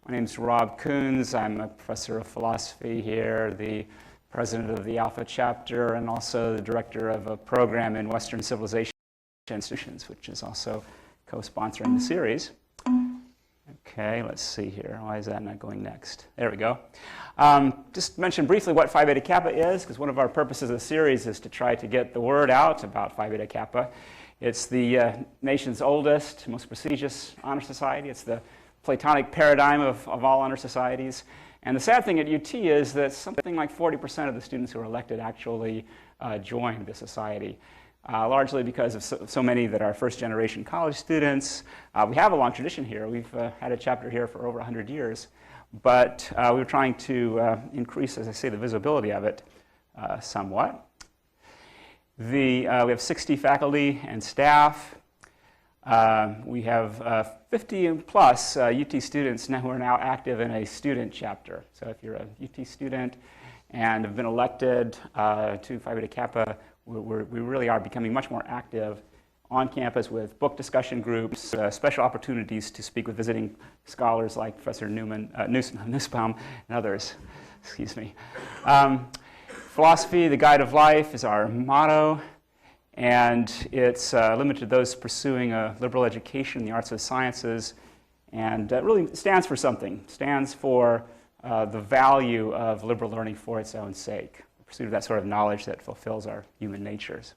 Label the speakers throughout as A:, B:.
A: My name is Rob Coons. I'm a professor of philosophy here, the president of the Alpha Chapter, and also the director of a program in Western Civilization Institutions, which is also co-sponsoring the series. Okay, let's see here. Why is that not going next? There we go. Just mention briefly what Phi Beta Kappa is, because one of our purposes of the series is to try to get the word out about Phi Beta Kappa. It's the nation's oldest, most prestigious honor society. It's the Platonic paradigm of all honor societies. And the sad thing at UT is that something like 40% of the students who are elected actually join the society, largely because of so many that are first-generation college students. We have a long tradition here. We've had a chapter here for over 100 years. But we're trying to increase, as I say, the visibility of it somewhat. We have 60 faculty and staff. We have 50 plus UT students now who are now active in a student chapter. So if you're a UT student and have been elected to Phi Beta Kappa, we really are becoming much more active on campus with book discussion groups, special opportunities to speak with visiting scholars like Professor Nussbaum and others. Excuse me. Philosophy, the guide of life, is our motto. And it's limited to those pursuing a liberal education in the arts and sciences, and really stands for something. Stands for the value of liberal learning for its own sake, the pursuit of that sort of knowledge that fulfills our human natures.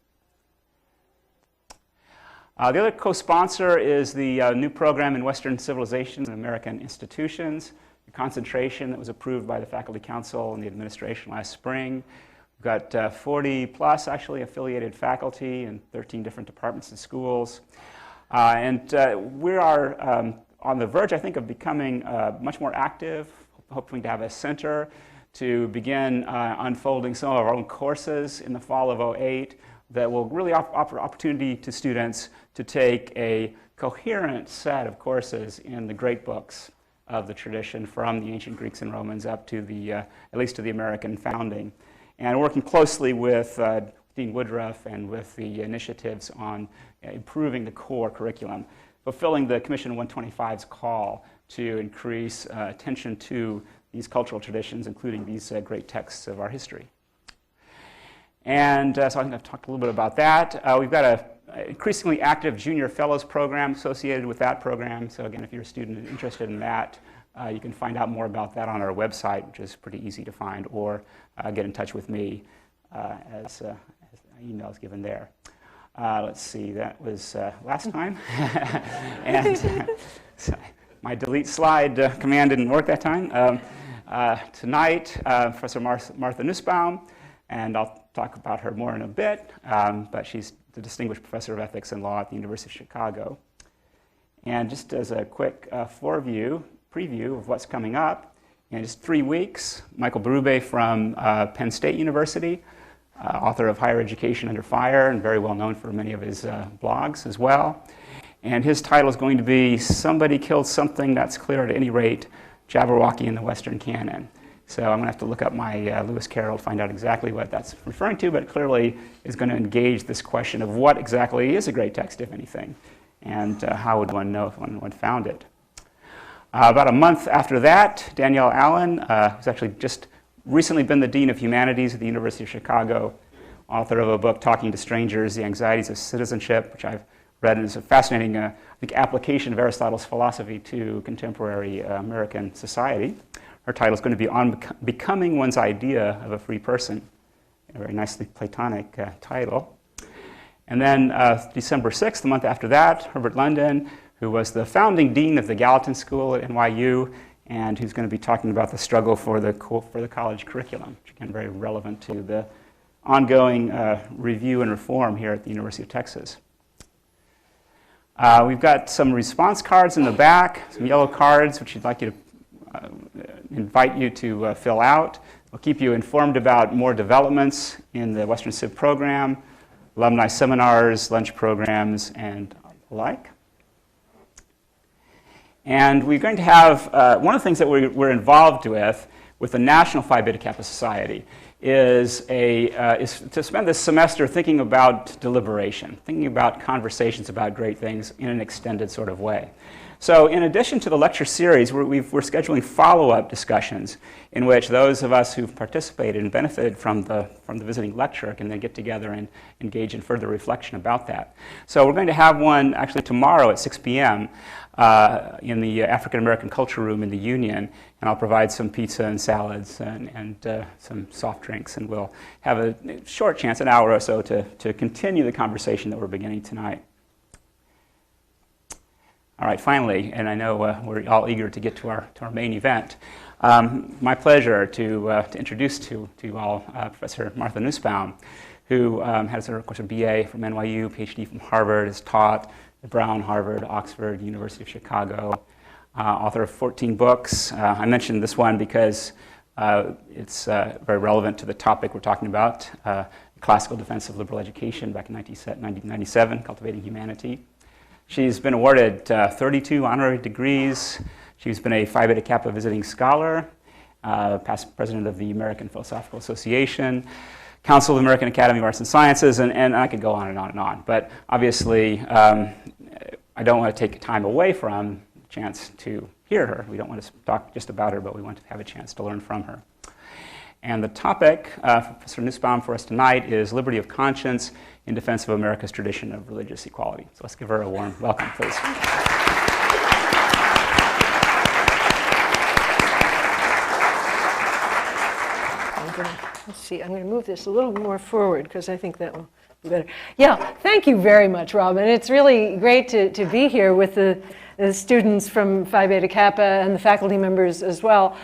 A: The other co-sponsor is the new program in Western Civilization and American Institutions, a concentration that was approved by the Faculty Council and the administration last spring. We've got 40 plus actually affiliated faculty in 13 different departments and schools. And we are on the verge, I think, of becoming much more active, hoping to have a center to begin unfolding some of our own courses in the fall of '08 that will really offer opportunity to students to take a coherent set of courses in the great books of the tradition from the ancient Greeks and Romans up to the, at least to the American founding. And working closely with Dean Woodruff and with the initiatives on improving the core curriculum, fulfilling the Commission 125's call to increase attention to these cultural traditions, including these great texts of our history. And so I think I've talked a little bit about that. We've got an increasingly active junior fellows program associated with that program. So again, if you're a student interested in that, you can find out more about that on our website, which is pretty easy to find, or get in touch with me as email is given there. Let's see, that was last time. And so my delete slide command didn't work that time. Tonight, Professor Martha Nussbaum, and I'll talk about her more in a bit, but she's the Distinguished Professor of Ethics and Law at the University of Chicago. And just as a quick preview of what's coming up. In just 3 weeks, Michael Berube from Penn State University, author of Higher Education Under Fire and very well known for many of his blogs as well. And his title is going to be Somebody Killed Something That's Clear at Any Rate, Jabberwocky in the Western Canon. So I'm going to have to look up my Lewis Carroll to find out exactly what that's referring to, but it clearly is going to engage this question of what exactly is a great text, if anything, and how would one know if one found it. About a month after that, Danielle Allen, who's actually just recently been the Dean of Humanities at the University of Chicago, author of a book, Talking to Strangers, The Anxieties of Citizenship, which I've read and is a fascinating I think, application of Aristotle's philosophy to contemporary American society. Her title is going to be On Becoming One's Idea of a Free Person, a very nicely Platonic title. And then December 6th, the month after that, Herbert London, who was the founding dean of the Gallatin School at NYU, and who's going to be talking about the struggle for the college curriculum, which again, very relevant to the ongoing review and reform here at the University of Texas. We've got some response cards in the back, some yellow cards, which we'd like you to invite you to fill out. We'll keep you informed about more developments in the Western Civ program, alumni seminars, lunch programs, and the like. And we're going to have, one of the things that we're involved with the National Phi Beta Kappa Society is to spend this semester thinking about deliberation, thinking about conversations about great things in an extended sort of way. So in addition to the lecture series, we're scheduling follow-up discussions in which those of us who've participated and benefited from the visiting lecture can then get together and engage in further reflection about that. So we're going to have one actually tomorrow at 6 p.m. In the African American Culture Room in the Union, and I'll provide some pizza and salads and some soft drinks, and we'll have a short chance, an hour or so, to continue the conversation that we're beginning tonight. All right, finally, and I know we're all eager to get to our main event. My pleasure to introduce to you all Professor Martha Nussbaum, who has, of course, a BA from NYU, PhD from Harvard, has taught at Brown, Harvard, Oxford, University of Chicago, author of 14 books. I mentioned this one because it's very relevant to the topic we're talking about, Classical Defense of Liberal Education back in 1997, Cultivating Humanity. She's been awarded 32 honorary degrees. She's been a Phi Beta Kappa visiting scholar, past president of the American Philosophical Association, Council of the American Academy of Arts and Sciences, and I could go on and on and on. But obviously, I don't want to take time away from the chance to hear her. We don't want to talk just about her, but we want to have a chance to learn from her. And the topic for Professor Nussbaum for us tonight is liberty of conscience in defense of America's tradition of religious equality. So let's give her a warm welcome, please.
B: Let's see, I'm going to move this a little more forward because I think that will be better. Yeah, thank you very much, Robin. It's really great to be here with the students from Phi Beta Kappa and the faculty members as well.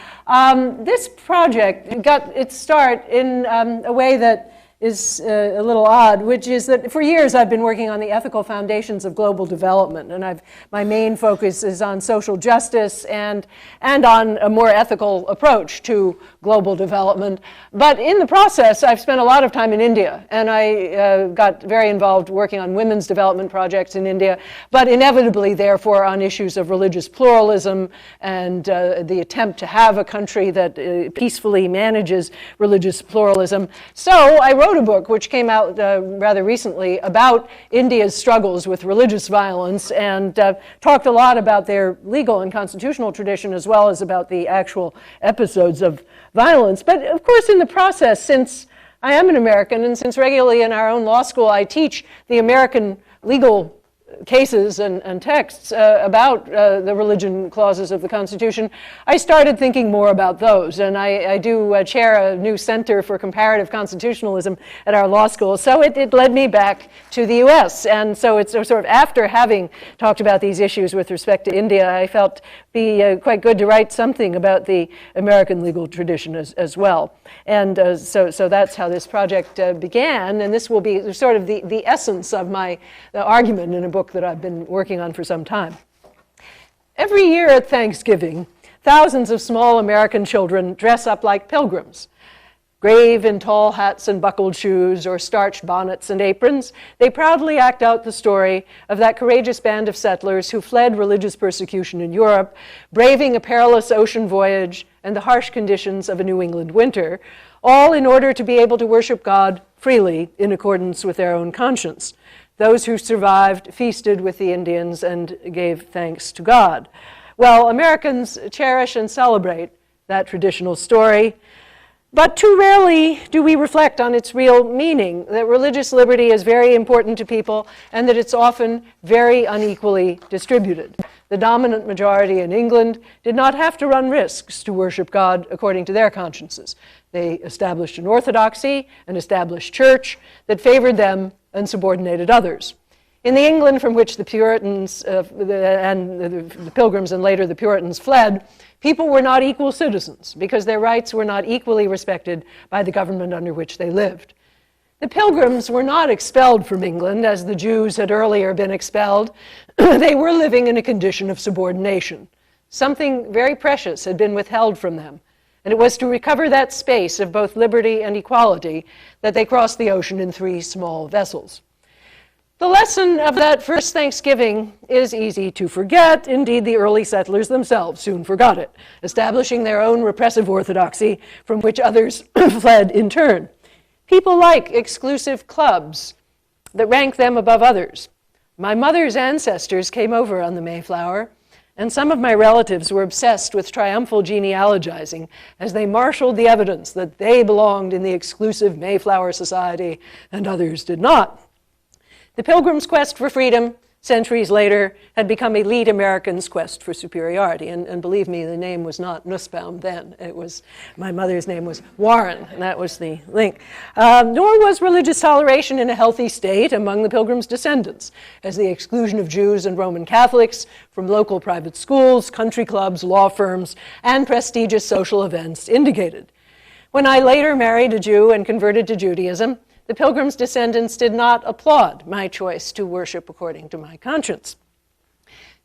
B: This project got its start in a way that is a little odd, which is that for years I've been working on the ethical foundations of global development, and my main focus is on social justice and on a more ethical approach to global development. But in the process, I've spent a lot of time in India, and I got very involved working on women's development projects in India, but inevitably, therefore, on issues of religious pluralism and the attempt to have a country that peacefully manages religious pluralism. So I wrote a book which came out rather recently about India's struggles with religious violence, and talked a lot about their legal and constitutional tradition as well as about the actual episodes of violence. But of course, in the process, since I am an American and since regularly in our own law school I teach the American legal cases and texts about the religion clauses of the Constitution, I started thinking more about those. And I do chair a new Center for Comparative Constitutionalism at our law school. So it led me back to the US. And so it's sort of after having talked about these issues with respect to India, I felt be quite good to write something about the American legal tradition as well. And so that's how this project began. And this will be sort of the essence of my argument in a book that I've been working on for some time. Every year at Thanksgiving, thousands of small American children dress up like pilgrims. Grave in tall hats and buckled shoes or starched bonnets and aprons, they proudly act out the story of that courageous band of settlers who fled religious persecution in Europe, braving a perilous ocean voyage and the harsh conditions of a New England winter, all in order to be able to worship God freely in accordance with their own conscience. Those who survived feasted with the Indians and gave thanks to God. Well, Americans cherish and celebrate that traditional story, but too rarely do we reflect on its real meaning, that religious liberty is very important to people and that it's often very unequally distributed. The dominant majority in England did not have to run risks to worship God according to their consciences. They established an orthodoxy, an established church that favored them and subordinated others. In the England from which the Puritans and the Pilgrims and later the Puritans fled, people were not equal citizens because their rights were not equally respected by the government under which they lived. The Pilgrims were not expelled from England as the Jews had earlier been expelled. They were living in a condition of subordination. Something very precious had been withheld from them, and it was to recover that space of both liberty and equality that they crossed the ocean in 3 small vessels. The lesson of that first Thanksgiving is easy to forget. Indeed, the early settlers themselves soon forgot it, establishing their own repressive orthodoxy from which others fled in turn. People like exclusive clubs that rank them above others. My mother's ancestors came over on the Mayflower. and some of my relatives were obsessed with triumphal genealogizing as they marshaled the evidence that they belonged in the exclusive Mayflower Society and others did not. The Pilgrims' quest for freedom, centuries later, had become elite Americans' quest for superiority. And believe me, the name was not Nussbaum then. It was, my mother's name was Warren, and that was the link. Nor was religious toleration in a healthy state among the Pilgrims' descendants, as the exclusion of Jews and Roman Catholics from local private schools, country clubs, law firms, and prestigious social events indicated. When I later married a Jew and converted to Judaism, the Pilgrims' descendants did not applaud my choice to worship according to my conscience.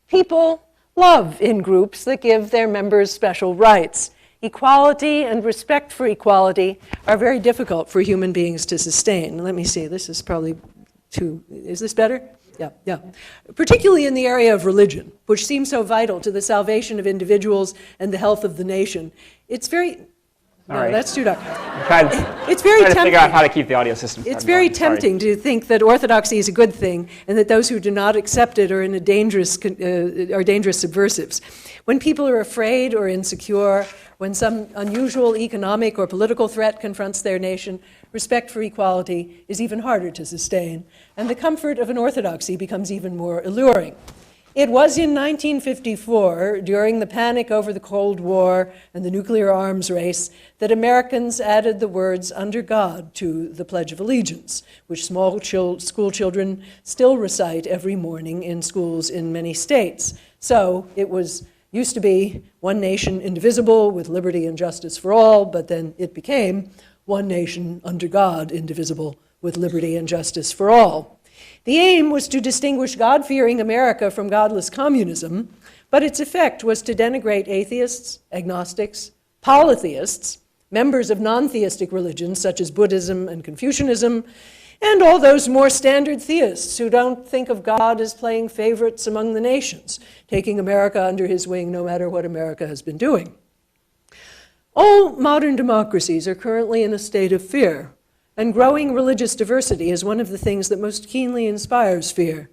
B: People love in groups that give their members special rights. Equality and respect for equality are very difficult for human beings to sustain. Let me see, this is probably is this better? Yeah. Particularly in the area of religion, which seems so vital to the salvation of individuals and the health of the nation. It's very...
A: All right.
B: That's too dark.
A: It's very tempting to figure out how to keep the audio system.
B: It's very tempting to think that orthodoxy is a good thing and that those who do not accept it are dangerous subversives. When people are afraid or insecure, when some unusual economic or political threat confronts their nation, respect for equality is even harder to sustain, and the comfort of an orthodoxy becomes even more alluring. It was in 1954, during the panic over the Cold War and the nuclear arms race, that Americans added the words "under God" to the Pledge of Allegiance, which small school children still recite every morning in schools in many states. So it used to be one nation indivisible with liberty and justice for all, but then it became one nation under God, indivisible with liberty and justice for all. The aim was to distinguish God-fearing America from godless communism, but its effect was to denigrate atheists, agnostics, polytheists, members of non-theistic religions such as Buddhism and Confucianism, and all those more standard theists who don't think of God as playing favorites among the nations, taking America under his wing no matter what America has been doing. All modern democracies are currently in a state of fear. And growing religious diversity is one of the things that most keenly inspires fear.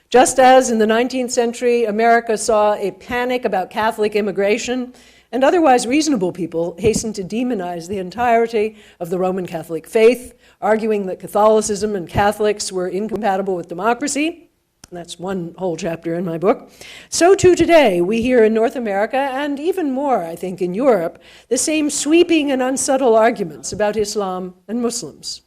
B: Just as in the 19th century, America saw a panic about Catholic immigration, and otherwise reasonable people hastened to demonize the entirety of the Roman Catholic faith, arguing that Catholicism and Catholics were incompatible with democracy. That's one whole chapter in my book. So too today, we hear in North America, and even more, I think, in Europe, the same sweeping and unsubtle arguments about Islam and Muslims.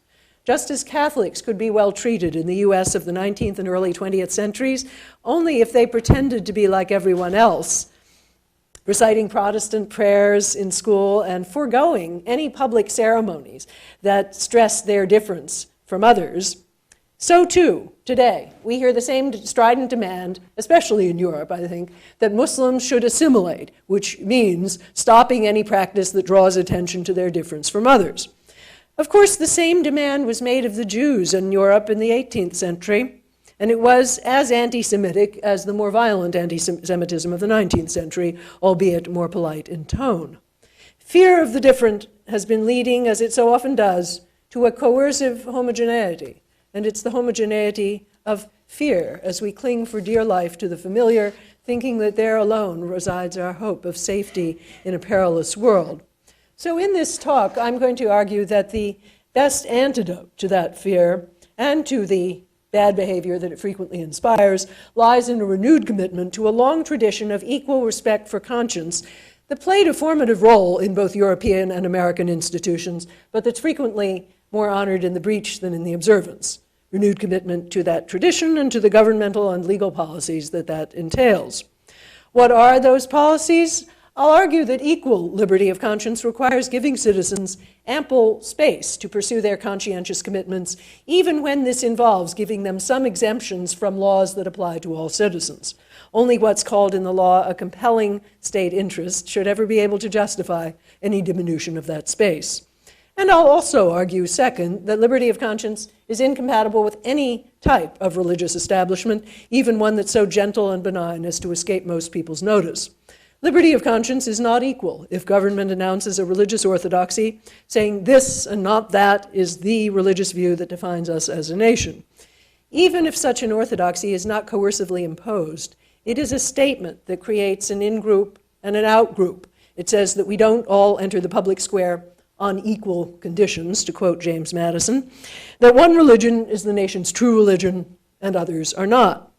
B: Just as Catholics could be well treated in the US of the 19th and early 20th centuries, only if they pretended to be like everyone else, reciting Protestant prayers in school and foregoing any public ceremonies that stress their difference from others. So too, today, we hear the same strident demand, especially in Europe, I think, that Muslims should assimilate, which means stopping any practice that draws attention to their difference from others. Of course, the same demand was made of the Jews in Europe in the 18th century, and it was as anti-Semitic as the more violent anti-Semitism of the 19th century, albeit more polite in tone. Fear of the different has been leading, as it so often does, to a coercive homogeneity. And it's the homogeneity of fear as we cling for dear life to the familiar, thinking that there alone resides our hope of safety in a perilous world. So in this talk, I'm going to argue that the best antidote to that fear and to the bad behavior that it frequently inspires lies in a renewed commitment to a long tradition of equal respect for conscience that played a formative role in both European and American institutions, but that's frequently more honored in the breach than in the observance. Renewed commitment to that tradition and to the governmental and legal policies that entails. What are those policies? I'll argue that equal liberty of conscience requires giving citizens ample space to pursue their conscientious commitments, even when this involves giving them some exemptions from laws that apply to all citizens. Only what's called in the law a compelling state interest should ever be able to justify any diminution of that space. And I'll also argue, second, that liberty of conscience is incompatible with any type of religious establishment, even one that's so gentle and benign as to escape most people's notice. Liberty of conscience is not equal if government announces a religious orthodoxy, saying this and not that is the religious view that defines us as a nation. Even if such an orthodoxy is not coercively imposed, It is a statement that creates an in-group and an out-group. It says that we don't all enter the public square on equal conditions, to quote James Madison, that one religion is the nation's true religion and others are not.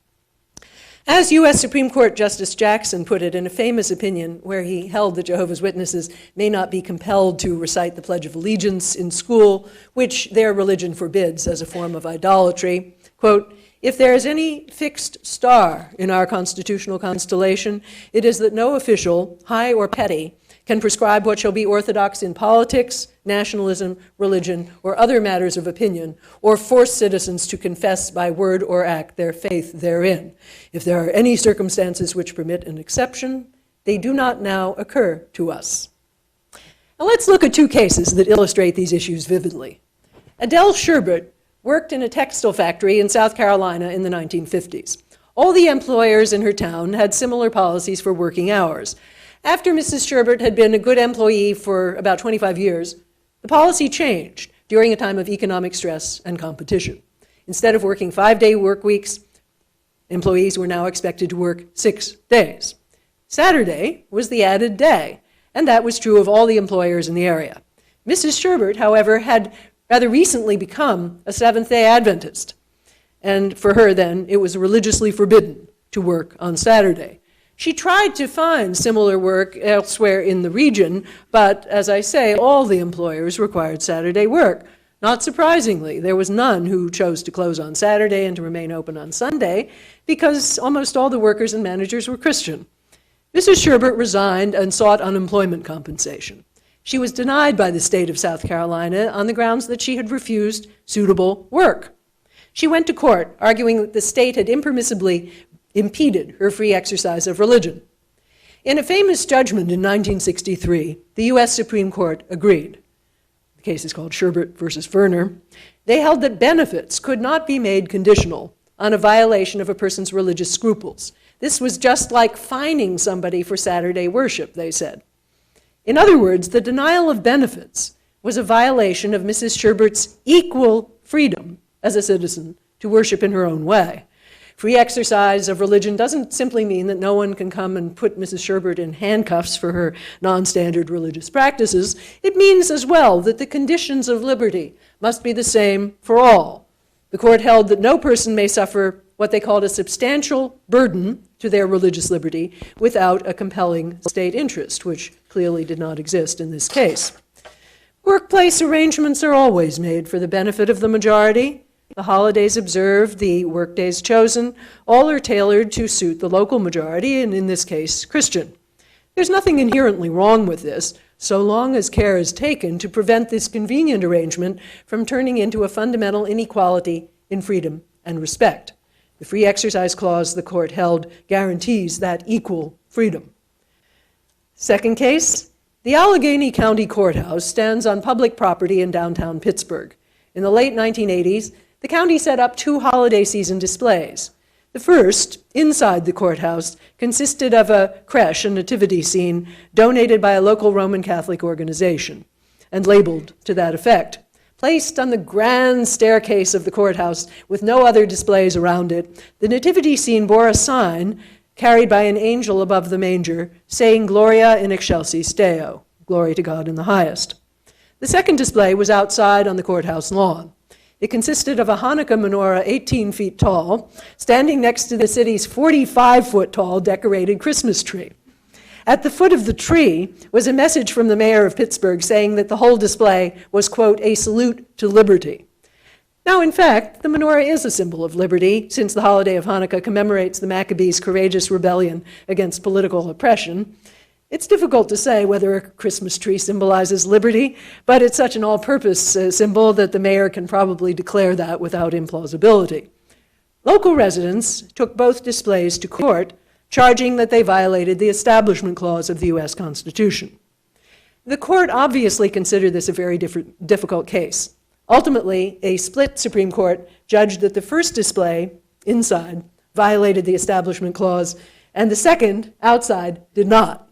B: As U.S. Supreme Court Justice Jackson put it in a famous opinion where he held that Jehovah's Witnesses may not be compelled to recite the Pledge of Allegiance in school, which their religion forbids as a form of idolatry, quote, "If there is any fixed star in our constitutional constellation, it is that no official, high or petty, can prescribe what shall be orthodox in politics, nationalism, religion, or other matters of opinion, or force citizens to confess by word or act their faith therein. If there are any circumstances which permit an exception, they do not now occur to us." Now let's look at two cases that illustrate these issues vividly. Adele Sherbert worked in a textile factory in South Carolina in the 1950s. All the employers in her town had similar policies for working hours. After Mrs. Sherbert had been a good employee for about 25 years, the policy changed during a time of economic stress and competition. Instead of working 5-day work weeks, employees were now expected to work 6 days. Saturday was the added day, and that was true of all the employers in the area. Mrs. Sherbert, however, had rather recently become a Seventh-day Adventist, and for her then it was religiously forbidden to work on Saturday. She tried to find similar work elsewhere in the region, but as I say, all the employers required Saturday work. Not surprisingly, there was none who chose to close on Saturday and to remain open on Sunday, because almost all the workers and managers were Christian. Mrs. Sherbert resigned and sought unemployment compensation. She was denied by the state of South Carolina on the grounds that she had refused suitable work. She went to court, arguing that the state had impermissibly impeded her free exercise of religion. In a famous judgment in 1963, the U.S. Supreme Court agreed. The case is called Sherbert versus Verne. They held that benefits could not be made conditional on a violation of a person's religious scruples. This was just like fining somebody for Saturday worship, they said. In other words, the denial of benefits was a violation of Mrs. Sherbert's equal freedom as a citizen to worship in her own way. Free exercise of religion doesn't simply mean that no one can come and put Mrs. Sherbert in handcuffs for her non-standard religious practices. It means as well that the conditions of liberty must be the same for all. The court held that no person may suffer what they called a substantial burden to their religious liberty without a compelling state interest, which clearly did not exist in this case. Workplace arrangements are always made for the benefit of the majority. The holidays observed, the workdays chosen, all are tailored to suit the local majority, and in this case, Christian. There's nothing inherently wrong with this, so long as care is taken to prevent this convenient arrangement from turning into a fundamental inequality in freedom and respect. The Free Exercise Clause, the court held, guarantees that equal freedom. Second case, the Allegheny County Courthouse stands on public property in downtown Pittsburgh. In the late 1980s, the county set up 2 holiday season displays. The first, inside the courthouse, consisted of a creche and nativity scene donated by a local Roman Catholic organization and labeled to that effect. Placed on the grand staircase of the courthouse with no other displays around it, the nativity scene bore a sign carried by an angel above the manger saying Gloria in excelsis Deo, glory to God in the highest. The second display was outside on the courthouse lawn. It consisted of a Hanukkah menorah 18 feet tall, standing next to the city's 45-foot-tall decorated Christmas tree. At the foot of the tree was a message from the mayor of Pittsburgh saying that the whole display was, quote, a salute to liberty. Now, in fact, the menorah is a symbol of liberty, since the holiday of Hanukkah commemorates the Maccabees' courageous rebellion against political oppression. It's difficult to say whether a Christmas tree symbolizes liberty, but it's such an all-purpose symbol that the mayor can probably declare that without implausibility. Local residents took both displays to court, charging that they violated the Establishment Clause of the U.S. Constitution. The court obviously considered this a very difficult case. Ultimately, a split Supreme Court judged that the first display, inside, violated the Establishment Clause, and the second, outside, did not.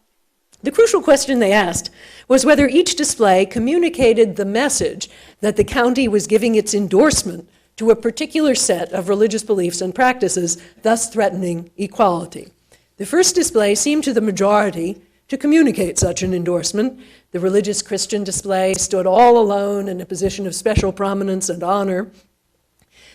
B: The crucial question they asked was whether each display communicated the message that the county was giving its endorsement to a particular set of religious beliefs and practices, thus threatening equality. The first display seemed to the majority to communicate such an endorsement. The religious Christian display stood all alone in a position of special prominence and honor.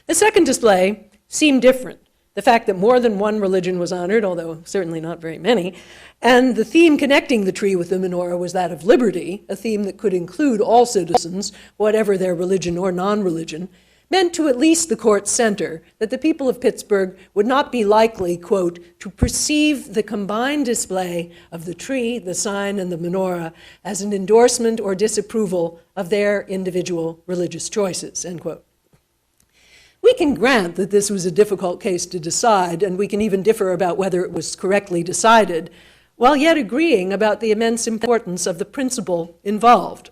B: The second display seemed different. The fact that more than one religion was honored, although certainly not very many, and the theme connecting the tree with the menorah was that of liberty, a theme that could include all citizens, whatever their religion or non-religion, meant to at least the court's center that the people of Pittsburgh would not be likely, quote, to perceive the combined display of the tree, the sign, and the menorah as an endorsement or disapproval of their individual religious choices, end quote. We can grant that this was a difficult case to decide, and we can even differ about whether it was correctly decided, while yet agreeing about the immense importance of the principle involved.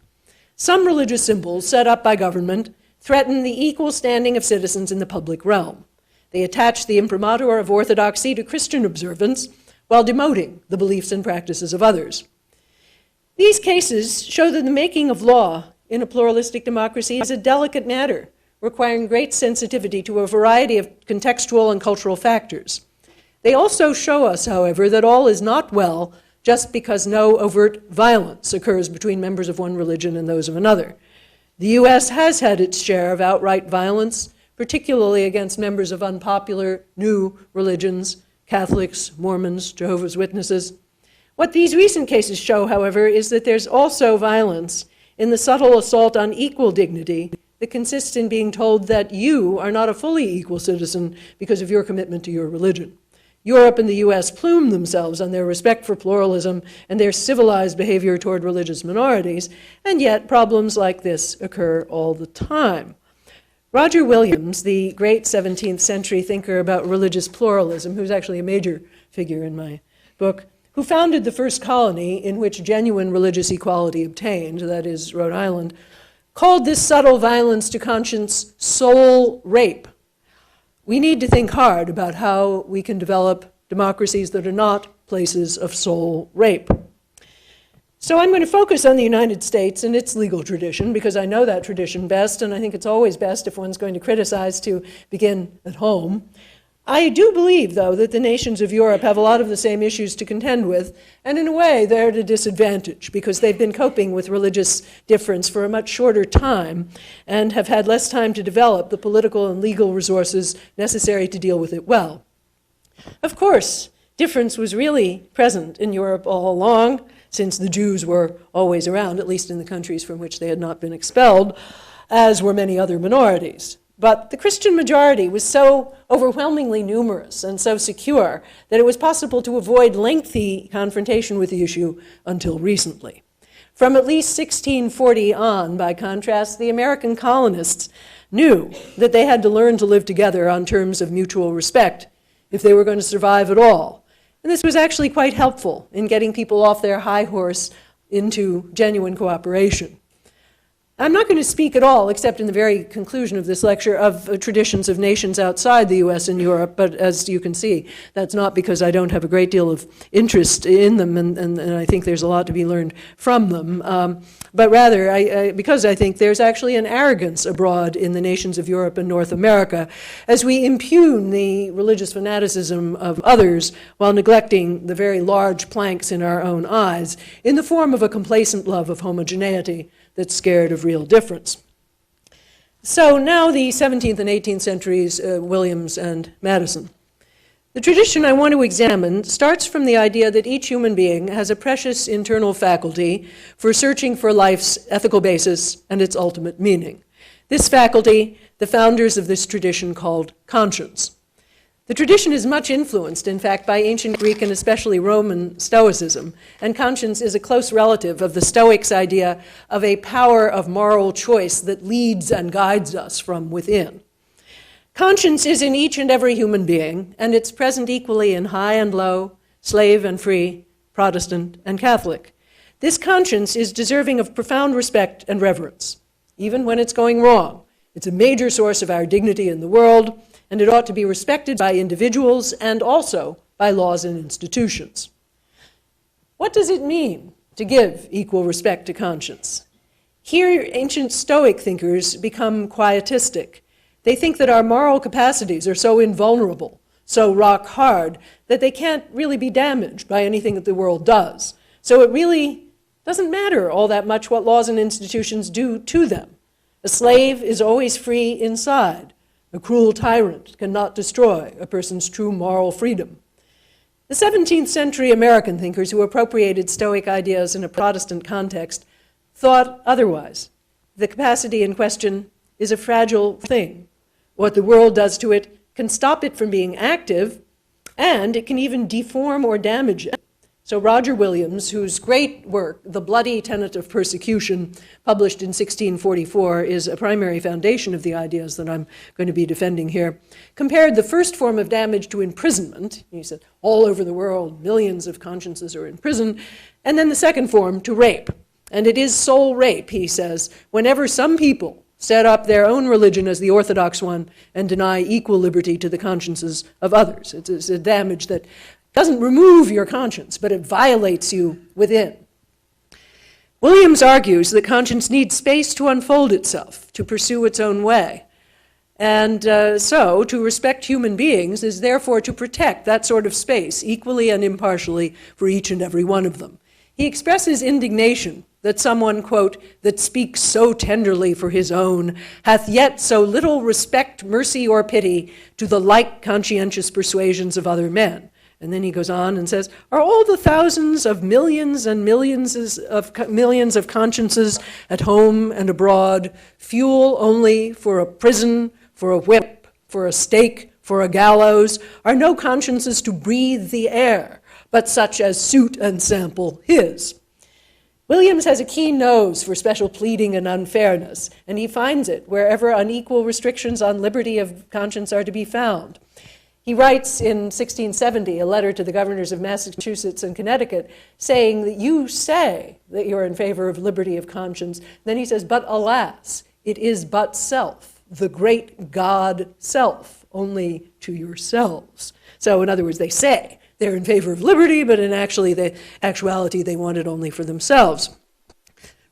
B: Some religious symbols set up by government threaten the equal standing of citizens in the public realm. They attach the imprimatur of orthodoxy to Christian observance while demoting the beliefs and practices of others. These cases show that the making of law in a pluralistic democracy is a delicate matter, requiring great sensitivity to a variety of contextual and cultural factors. They also show us, however, that all is not well just because no overt violence occurs between members of one religion and those of another. The U.S. has had its share of outright violence, particularly against members of unpopular new religions, Catholics, Mormons, Jehovah's Witnesses. What these recent cases show, however, is that there's also violence in the subtle assault on equal dignity that consists in being told that you are not a fully equal citizen because of your commitment to your religion. Europe and the US plume themselves on their respect for pluralism and their civilized behavior toward religious minorities, and yet problems like this occur all the time. Roger Williams, the great 17th century thinker about religious pluralism, who's actually a major figure in my book, who founded the first colony in which genuine religious equality obtained, that is, Rhode Island, called this subtle violence to conscience soul rape. We need to think hard about how we can develop democracies that are not places of soul rape. So I'm going to focus on the United States and its legal tradition because I know that tradition best, and I think it's always best if one's going to criticize to begin at home. I do believe, though, that the nations of Europe have a lot of the same issues to contend with, and in a way they're at a disadvantage because they've been coping with religious difference for a much shorter time and have had less time to develop the political and legal resources necessary to deal with it well. Of course, difference was really present in Europe all along, since the Jews were always around, at least in the countries from which they had not been expelled, as were many other minorities. But the Christian majority was so overwhelmingly numerous and so secure that it was possible to avoid lengthy confrontation with the issue until recently. From at least 1640 on, by contrast, the American colonists knew that they had to learn to live together on terms of mutual respect if they were going to survive at all. And this was actually quite helpful in getting people off their high horse into genuine cooperation. I'm not going to speak at all, except in the very conclusion of this lecture, of traditions of nations outside the US and Europe, but as you can see, that's not because I don't have a great deal of interest in them, and I think there's a lot to be learned from them, but rather because I think there's actually an arrogance abroad in the nations of Europe and North America as we impugn the religious fanaticism of others while neglecting the very large planks in our own eyes in the form of a complacent love of homogeneity that's scared of real difference. So now the 17th and 18th centuries, Williams and Madison. The tradition I want to examine starts from the idea that each human being has a precious internal faculty for searching for life's ethical basis and its ultimate meaning. This faculty, the founders of this tradition called conscience. The tradition is much influenced, in fact, by ancient Greek and especially Roman Stoicism, and conscience is a close relative of the Stoics' idea of a power of moral choice that leads and guides us from within. Conscience is in each and every human being, and it's present equally in high and low, slave and free, Protestant and Catholic. This conscience is deserving of profound respect and reverence, even when it's going wrong. It's a major source of our dignity in the world, and it ought to be respected by individuals and also by laws and institutions. What does it mean to give equal respect to conscience? Here, ancient Stoic thinkers become quietistic. They think that our moral capacities are so invulnerable, so rock hard that they can't really be damaged by anything that the world does. So it really doesn't matter all that much what laws and institutions do to them. A slave is always free inside. A cruel tyrant cannot destroy a person's true moral freedom. The 17th century American thinkers who appropriated Stoic ideas in a Protestant context thought otherwise. The capacity in question is a fragile thing. What the world does to it can stop it from being active, and it can even deform or damage it. So Roger Williams, whose great work, The Bloody Tenet of Persecution, published in 1644, is a primary foundation of the ideas that I'm going to be defending here, compared the first form of damage to imprisonment. He said, all over the world, millions of consciences are in prison, and then the second form to rape. And it is soul rape, he says, whenever some people set up their own religion as the orthodox one and deny equal liberty to the consciences of others. It's a damage that doesn't remove your conscience, but it violates you within. Williams argues that conscience needs space to unfold itself, to pursue its own way. And so to respect human beings is therefore to protect that sort of space equally and impartially for each and every one of them. He expresses indignation that someone, quote, that speaks so tenderly for his own, hath yet so little respect, mercy, or pity to the like conscientious persuasions of other men. And then he goes on and says, are all the thousands of millions and millions of consciences at home and abroad fuel only for a prison, for a whip, for a stake, for a gallows? Are no consciences to breathe the air, but such as suit and sample his? Williams has a keen nose for special pleading and unfairness, and he finds it wherever unequal restrictions on liberty of conscience are to be found. He writes in 1670 a letter to the governors of Massachusetts and Connecticut saying that you say that you're in favor of liberty of conscience. Then he says, but alas, it is but self, the great God self, only to yourselves. So in other words, they say they're in favor of liberty, but in actuality they want it only for themselves.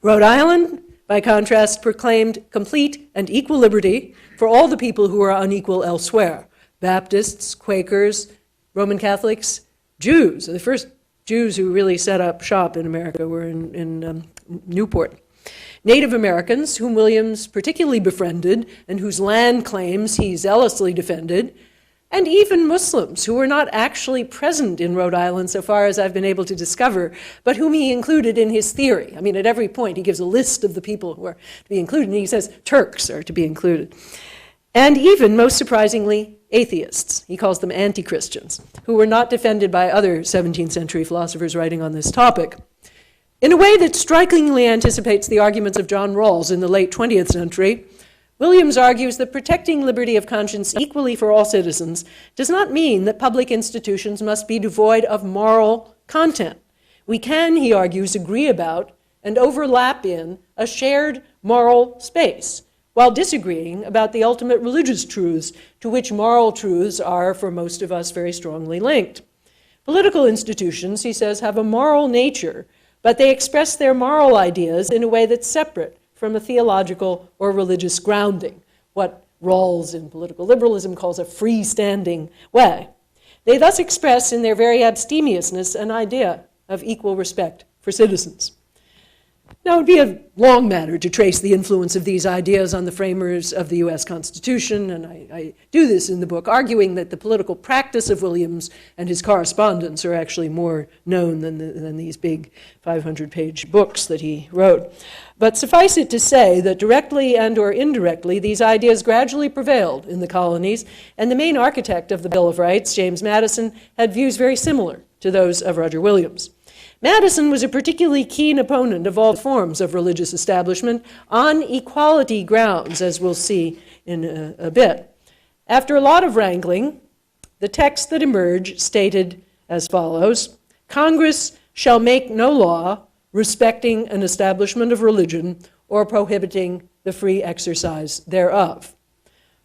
B: Rhode Island, by contrast, proclaimed complete and equal liberty for all the people who are unequal elsewhere. Baptists, Quakers, Roman Catholics, Jews. The first Jews who really set up shop in America were in Newport. Native Americans, whom Williams particularly befriended and whose land claims he zealously defended, and even Muslims who were not actually present in Rhode Island so far as I've been able to discover, but whom he included in his theory. I mean, at every point he gives a list of the people who are to be included, and he says Turks are to be included. And even, most surprisingly, atheists. He calls them anti-Christians, who were not defended by other 17th century philosophers writing on this topic. In a way that strikingly anticipates the arguments of John Rawls in the late 20th century, Williams argues that protecting liberty of conscience equally for all citizens does not mean that public institutions must be devoid of moral content. We can, he argues, agree about and overlap in a shared moral space, while disagreeing about the ultimate religious truths to which moral truths are, for most of us, very strongly linked. Political institutions, he says, have a moral nature, but they express their moral ideas in a way that's separate from a theological or religious grounding, what Rawls in political liberalism calls a freestanding way. They thus express in their very abstemiousness an idea of equal respect for citizens. Now, it would be a long matter to trace the influence of these ideas on the framers of the U.S. Constitution, and I do this in the book, arguing that the political practice of Williams and his correspondence are actually more known than these big 500-page books that he wrote. But suffice it to say that directly and or indirectly, these ideas gradually prevailed in the colonies, and the main architect of the Bill of Rights, James Madison, had views very similar to those of Roger Williams. Madison was a particularly keen opponent of all forms of religious establishment on equality grounds, as we'll see in a bit. After a lot of wrangling, the text that emerged stated as follows: Congress shall make no law respecting an establishment of religion or prohibiting the free exercise thereof.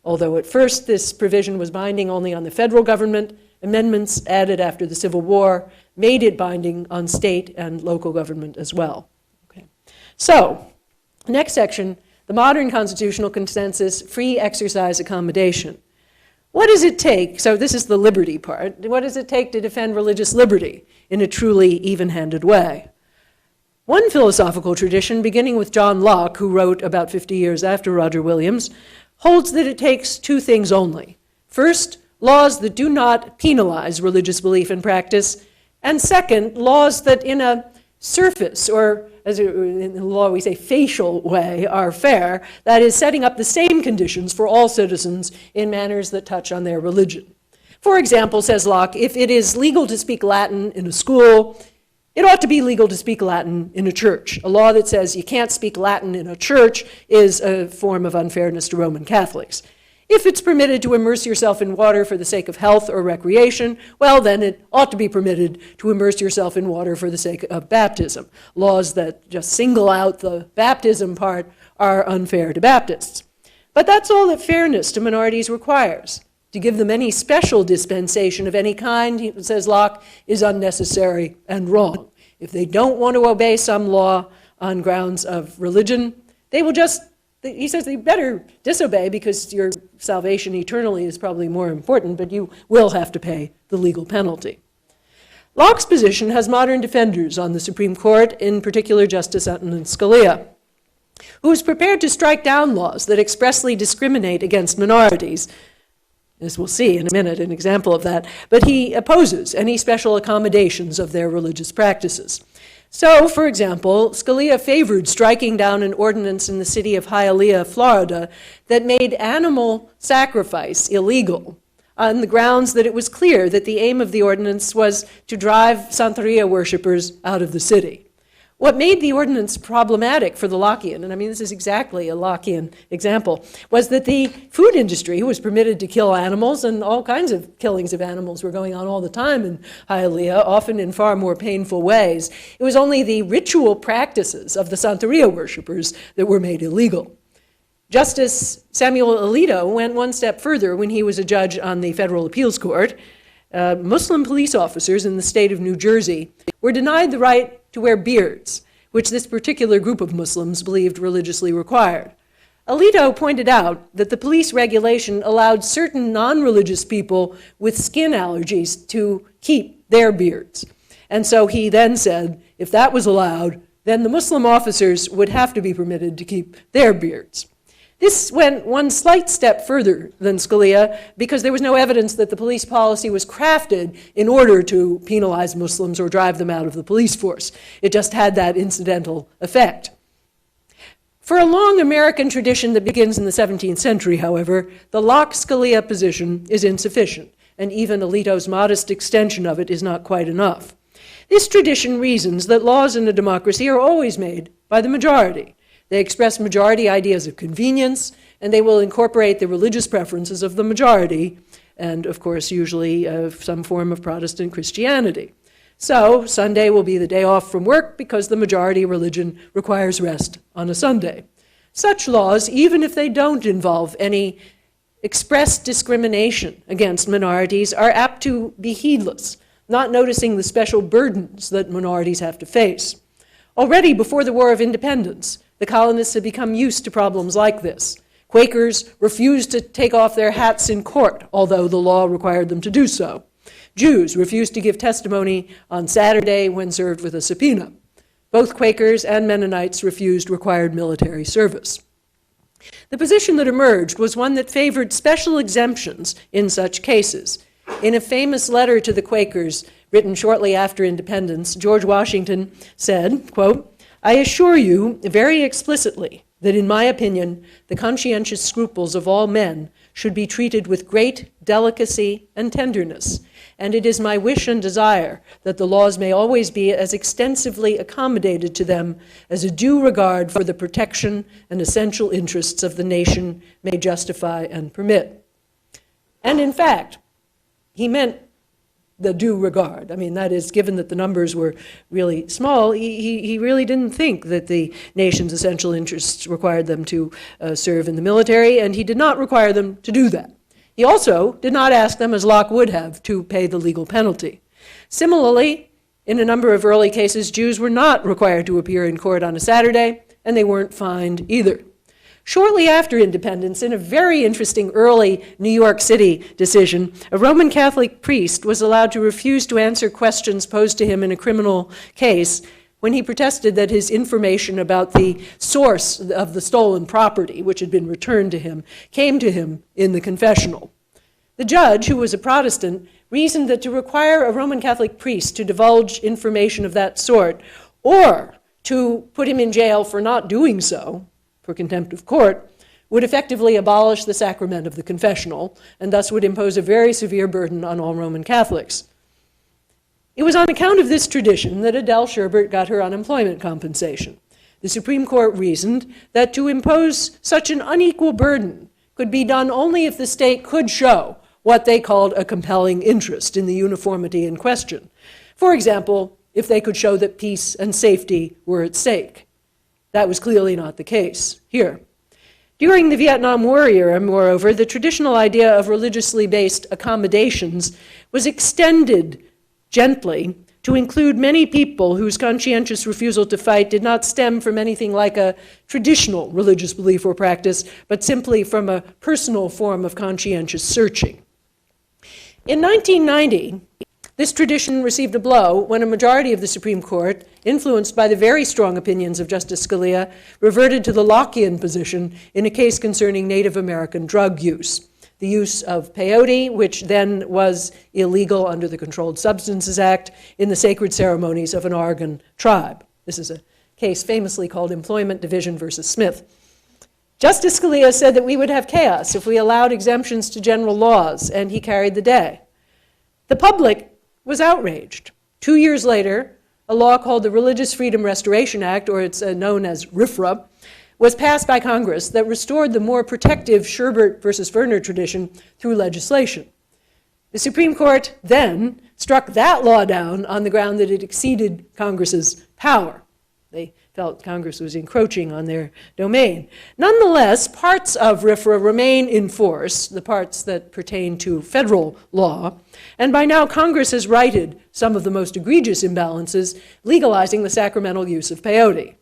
B: Although at first this provision was binding only on the federal government, amendments added after the Civil War made it binding on state and local government as well. Okay. So, next section, the modern constitutional consensus, free exercise accommodation. What does it take? So this is the liberty part. What does it take to defend religious liberty in a truly even-handed way? One philosophical tradition, beginning with John Locke, who wrote about 50 years after Roger Williams, holds that it takes two things only. First, laws that do not penalize religious belief and practice, and second, laws that in a surface, or as in the law we say facial way, are fair, that is, setting up the same conditions for all citizens in manners that touch on their religion. For example, says Locke, if it is legal to speak Latin in a school, it ought to be legal to speak Latin in a church. A law that says you can't speak Latin in a church is a form of unfairness to Roman Catholics. If it's permitted to immerse yourself in water for the sake of health or recreation, well, then it ought to be permitted to immerse yourself in water for the sake of baptism. Laws that just single out the baptism part are unfair to Baptists. But that's all that fairness to minorities requires. To give them any special dispensation of any kind, says Locke, is unnecessary and wrong. If they don't want to obey some law on grounds of religion, they will just, he says they better disobey because your salvation eternally is probably more important, but you will have to pay the legal penalty. Locke's position has modern defenders on the Supreme Court, in particular Justice Scalia, who is prepared to strike down laws that expressly discriminate against minorities, as we'll see in a minute, an example of that, but he opposes any special accommodations of their religious practices. So, for example, Scalia favored striking down an ordinance in the city of Hialeah, Florida, that made animal sacrifice illegal on the grounds that it was clear that the aim of the ordinance was to drive Santeria worshippers out of the city. What made the ordinance problematic for the Lockean, and I mean this is exactly a Lockean example, was that the food industry was permitted to kill animals, and all kinds of killings of animals were going on all the time in Hialeah, often in far more painful ways. It was only the ritual practices of the Santeria worshippers that were made illegal. Justice Samuel Alito went one step further when he was a judge on the Federal Appeals Court. Muslim police officers in the state of New Jersey were denied the right to wear beards, which this particular group of Muslims believed religiously required. Alito pointed out that the police regulation allowed certain non-religious people with skin allergies to keep their beards. And so he then said, if that was allowed, then the Muslim officers would have to be permitted to keep their beards. This went one slight step further than Scalia because there was no evidence that the police policy was crafted in order to penalize Muslims or drive them out of the police force. It just had that incidental effect. For a long American tradition that begins in the 17th century, however, the Locke-Scalia position is insufficient, and even Alito's modest extension of it is not quite enough. This tradition reasons that laws in a democracy are always made by the majority. They express majority ideas of convenience, and they will incorporate the religious preferences of the majority, and of course, usually some form of Protestant Christianity. So, Sunday will be the day off from work because the majority religion requires rest on a Sunday. Such laws, even if they don't involve any express discrimination against minorities, are apt to be heedless, not noticing the special burdens that minorities have to face. Already before the War of Independence, the colonists had become used to problems like this. Quakers refused to take off their hats in court, although the law required them to do so. Jews refused to give testimony on Saturday when served with a subpoena. Both Quakers and Mennonites refused required military service. The position that emerged was one that favored special exemptions in such cases. In a famous letter to the Quakers, written shortly after independence, George Washington said, quote, I assure you very explicitly that in my opinion, the conscientious scruples of all men should be treated with great delicacy and tenderness, and it is my wish and desire that the laws may always be as extensively accommodated to them as a due regard for the protection and essential interests of the nation may justify and permit. And in fact, he meant the due regard. I mean, that is, given that the numbers were really small, he really didn't think that the nation's essential interests required them to serve in the military, and he did not require them to do that. He also did not ask them, as Locke would have, to pay the legal penalty. Similarly, in a number of early cases, Jews were not required to appear in court on a Saturday, and they weren't fined either. Shortly after independence, in a very interesting early New York City decision, a Roman Catholic priest was allowed to refuse to answer questions posed to him in a criminal case when he protested that his information about the source of the stolen property, which had been returned to him, came to him in the confessional. The judge, who was a Protestant, reasoned that to require a Roman Catholic priest to divulge information of that sort, or to put him in jail for not doing so, for contempt of court, would effectively abolish the sacrament of the confessional, and thus would impose a very severe burden on all Roman Catholics. It was on account of this tradition that Adele Sherbert got her unemployment compensation. The Supreme Court reasoned that to impose such an unequal burden could be done only if the state could show what they called a compelling interest in the uniformity in question. For example, if they could show that peace and safety were at stake. That was clearly not the case here. During the Vietnam War era, moreover, the traditional idea of religiously based accommodations was extended gently to include many people whose conscientious refusal to fight did not stem from anything like a traditional religious belief or practice, but simply from a personal form of conscientious searching. In 1990, this tradition received a blow when a majority of the Supreme Court, influenced by the very strong opinions of Justice Scalia, reverted to the Lockean position in a case concerning Native American drug use. The use of peyote, which then was illegal under the Controlled Substances Act, in the sacred ceremonies of an Oregon tribe. This is a case famously called Employment Division versus Smith. Justice Scalia said that we would have chaos if we allowed exemptions to general laws, and he carried the day. The public was outraged. 2 years later, a law called the Religious Freedom Restoration Act, or it's known as RFRA, was passed by Congress that restored the more protective Sherbert versus Verne tradition through legislation. The Supreme Court then struck that law down on the ground that it exceeded Congress's power. They felt Congress was encroaching on their domain. Nonetheless, parts of RFRA remain in force, the parts that pertain to federal law, and by now Congress has righted some of the most egregious imbalances, legalizing the sacramental use of peyote.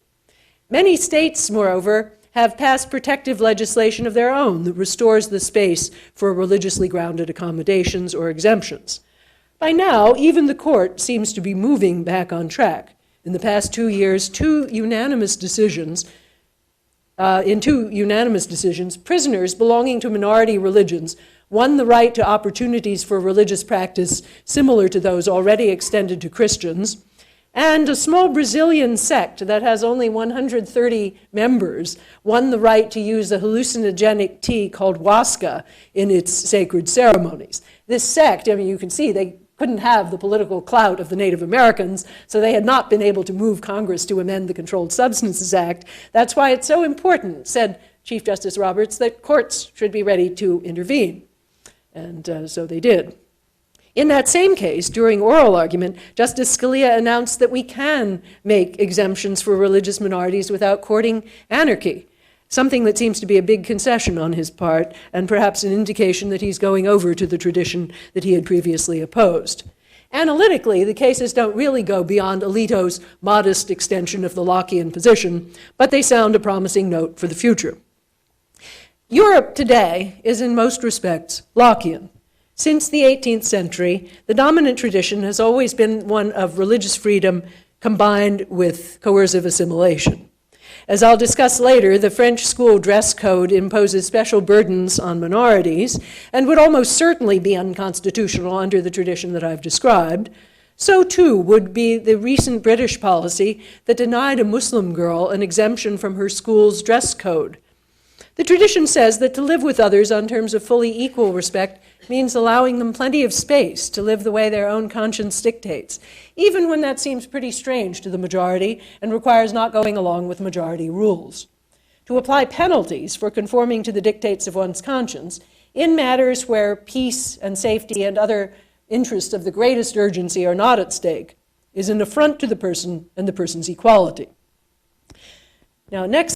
B: Many states, moreover, have passed protective legislation of their own that restores the space for religiously grounded accommodations or exemptions. By now, even the court seems to be moving back on track. In the past 2 years, in two unanimous decisions, prisoners belonging to minority religions won the right to opportunities for religious practice similar to those already extended to Christians, and a small Brazilian sect that has only 130 members won the right to use a hallucinogenic tea called huasca in its sacred ceremonies. This sect, I mean, you can see they couldn't have the political clout of the Native Americans, so they had not been able to move Congress to amend the Controlled Substances Act. That's why it's so important, said Chief Justice Roberts, that courts should be ready to intervene. And so they did. In that same case, during oral argument, Justice Scalia announced that we can make exemptions for religious minorities without courting anarchy, something that seems to be a big concession on his part, and perhaps an indication that he's going over to the tradition that he had previously opposed. Analytically, the cases don't really go beyond Alito's modest extension of the Lockean position, but they sound a promising note for the future. Europe today is in most respects Lockean. Since the 18th century, the dominant tradition has always been one of religious freedom combined with coercive assimilation. As I'll discuss later, the French school dress code imposes special burdens on minorities and would almost certainly be unconstitutional under the tradition that I've described. So too would be the recent British policy that denied a Muslim girl an exemption from her school's dress code. The tradition says that to live with others on terms of fully equal respect means allowing them plenty of space to live the way their own conscience dictates, even when that seems pretty strange to the majority and requires not going along with majority rules. To apply penalties for conforming to the dictates of one's conscience in matters where peace and safety and other interests of the greatest urgency are not at stake is an affront to the person and the person's equality. Now, next.